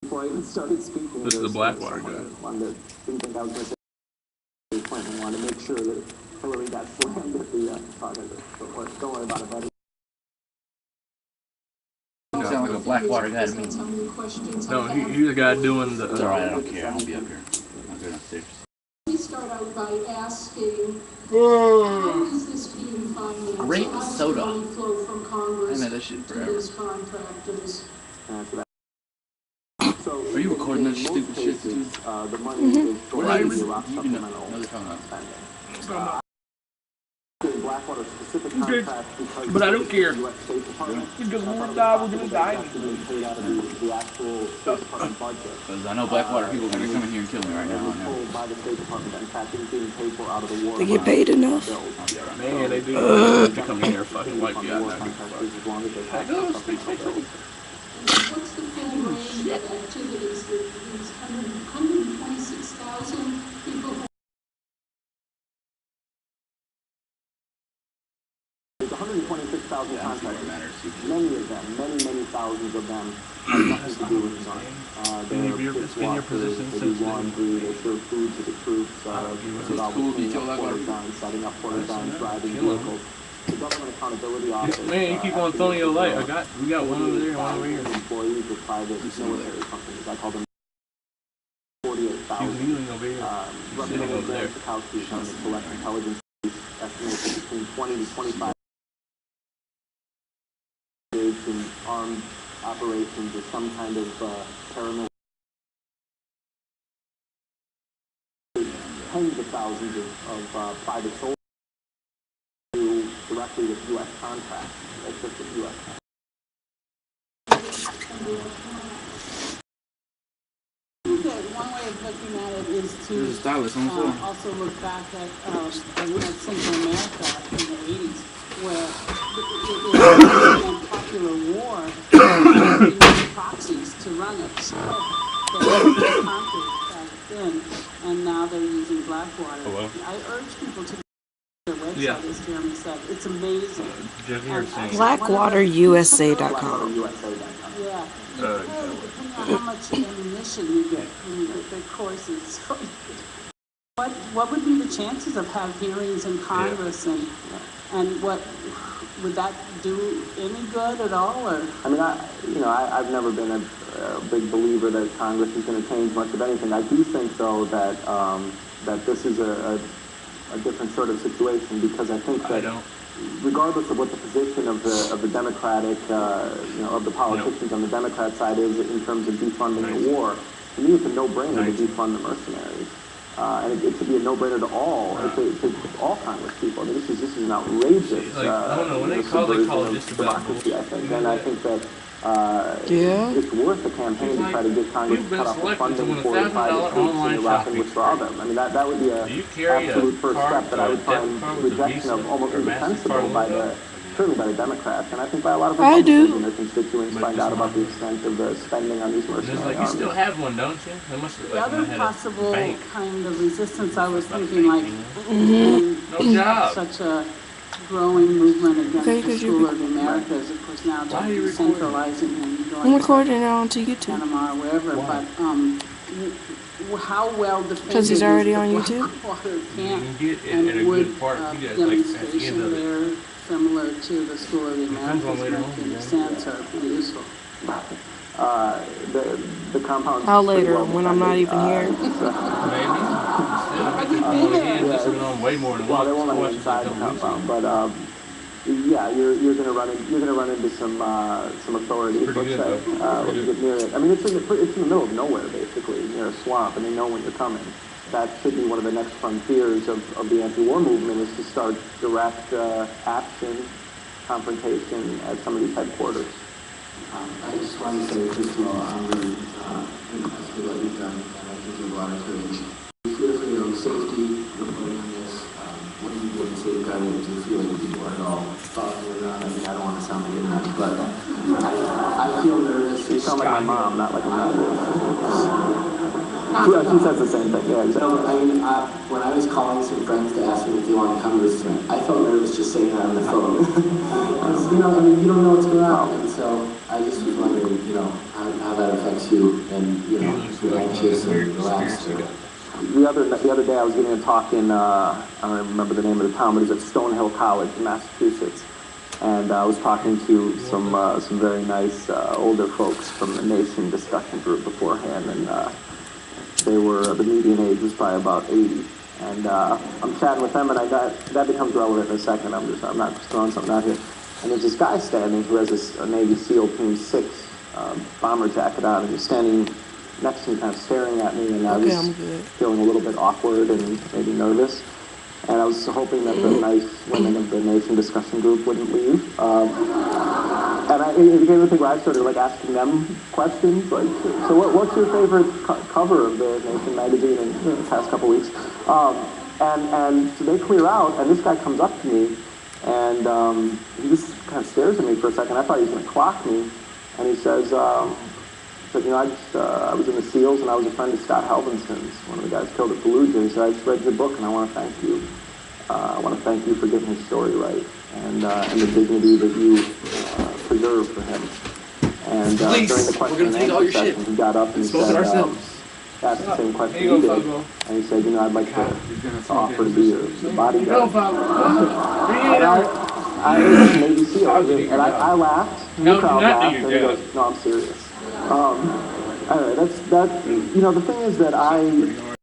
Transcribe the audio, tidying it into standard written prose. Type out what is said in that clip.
Before I even started speaking, this is the Blackwater guy. Didn't think I was going to say Clinton. Wanted to make sure that Hillary got slammed at the don't worry about it, buddy. You sound like a Blackwater guy to me. No, he's the guy doing the. It's alright, I don't care. I'll be up here. I'll go downstairs. Let me start out by asking, how is this being financed? Grape soda. How does money flow from Congress I made that shit to forever. these contractors? Are you recording this stupid shit, dude? The money is What are you supplemental spending? Blackwater specific contracts because but I don't care. U.S. State Department. Because we're gonna die, we're gonna die. Paid out of the actual State Department budget. Because I know Blackwater people are going to come in here and kill me right now. I know. Told by the State Department that in fact is being paid for out of the war. They get paid enough. Man, they do. They come in here fucking wipe you out now. As long as they have What's the full range of activities that these 126,000 people who 126,000 contractors. Many of them, many thousands of them have nothing to do with the army. You've been in your position they since do laundry, they serve food to the troops, cool if you kill that quarter guns, setting up quarter guns, driving vehicles. The Government Accountability Office. Man, you keep on throwing your light. We got one over there and one over here. Employees of private military companies. I call them 48,000. He's kneeling over here. Sitting over there. Scahill on the Select Intelligence estimates between 20 to 25 in armed operations or some kind of paramilitary. Tens of thousands of private soldiers do directly with U.S. contracts. That's just with U.S. contracts. One way of looking at it is There's a to stylist on the floor. also look back at Central America in the 80s, where it was a popular war, using proxies to run it. So they conquered back then, and now they're using Blackwater. Oh, well. I urge people to their website, Yeah. as Jeremy said. It's amazing. BlackwaterUSA.com. Yeah. Depending on how much ammunition you get from the courses. So, what would be the chances of having hearings in Congress, and what would that do any good at all? Or I mean, I've never been a big believer that Congress is going to change much of anything. I do think, though, that that this is a different sort of situation, because I think that regardless of what the position of the Democratic, of the politicians on the Democrat side is in terms of defunding the war, to me it's a no-brainer to defund the mercenaries. And it should be a no-brainer to all, to all Congress people. I mean, this is an outrageous. I don't know, when they call it just about democracy, I think. And I think that Yeah. it's worth the campaign to try to get Congress to cut off the funding for the private troops in Iraq and withdraw them. I mean, that would be an absolute first step that I would find rejection of almost indefensible certainly by the Democrats, and I think by a lot of Republicans and their constituents find out about the extent of the spending on these mercenary You still have one, don't you? the other possible kind of resistance, I was thinking, like, No job. such a growing movement against Okay, the 'cause School of the Americas, of course, now decentralizing and I'm going recording it onto YouTube. Panama or wherever, but how well defended Because he's already is the on YouTube? Blackwater camp, You can get it in a and would good part. You guys, like, at the end demonstration of it. there similar to the School of the Depends on Americas later on, make any yeah. sense or be useful? the compound. How later, when I'm not even here? Way more than Well, they won't let me inside the compound, but yeah, you're gonna run into some authorities. Let's say when you get near it. I mean, it's in the middle of nowhere, basically, near a swamp, and they know when you're coming. That should be one of the next frontiers of the anti-war movement, is to start direct action, confrontation at some of these headquarters. I just want to say, first of all, I'm really impressed with what you've done, and I think you have a lot of courage. Do you feel for your own safety reporting on this? What do you do to safeguard it? Do you feel like people are at all following you around? I mean, I don't want to sound like a nut, but I feel nervous. You sound like my mom, not like a nut. She says the same thing, yeah, exactly. So, I mean, when I was calling some friends to ask them if they want to come to this, I felt nervous just saying that on the phone. Because, I mean, you don't know what's going on, and so I just was wondering, you know, how that affects you and, you know, if you're anxious and relaxed. The other day I was giving a talk in, I don't remember the name of the town, but it was at Scahill College in Massachusetts. And I was talking to some very nice older folks from the Nation discussion group beforehand, and they were, the median age was probably about 80. And I'm chatting with them, and that becomes relevant in a second. I'm not just throwing something out here. And there's this guy standing who has a Navy SEAL Team 6 bomber jacket on, and he's standing next to me, kind of staring at me, and I was feeling a little bit awkward and maybe nervous. And I was hoping that the nice women of the Nation discussion group wouldn't leave. And it became a thing where I started like asking them questions, like, so what's your favorite cover of the Nation magazine in the past couple weeks? And so they clear out, and this guy comes up to me, and he just kind of stares at me for a second. I thought he was going to clock me, and he says, you know, I was in the SEALs, and I was a friend of Scott Helvinson's, one of the guys killed at Fallujah. He said, I just read your book, and I want to thank you. I want to thank you for getting his story right, and the dignity that you preserve for him. And during the question and answer session, he got up and he said, asked the same question he did, and he said, you know, I'd like to offer to be your bodyguard. And I was Navy SEAL, and I laughed, and the crowd laughed, and he goes, no, I'm serious. Anyway, you know, the thing is that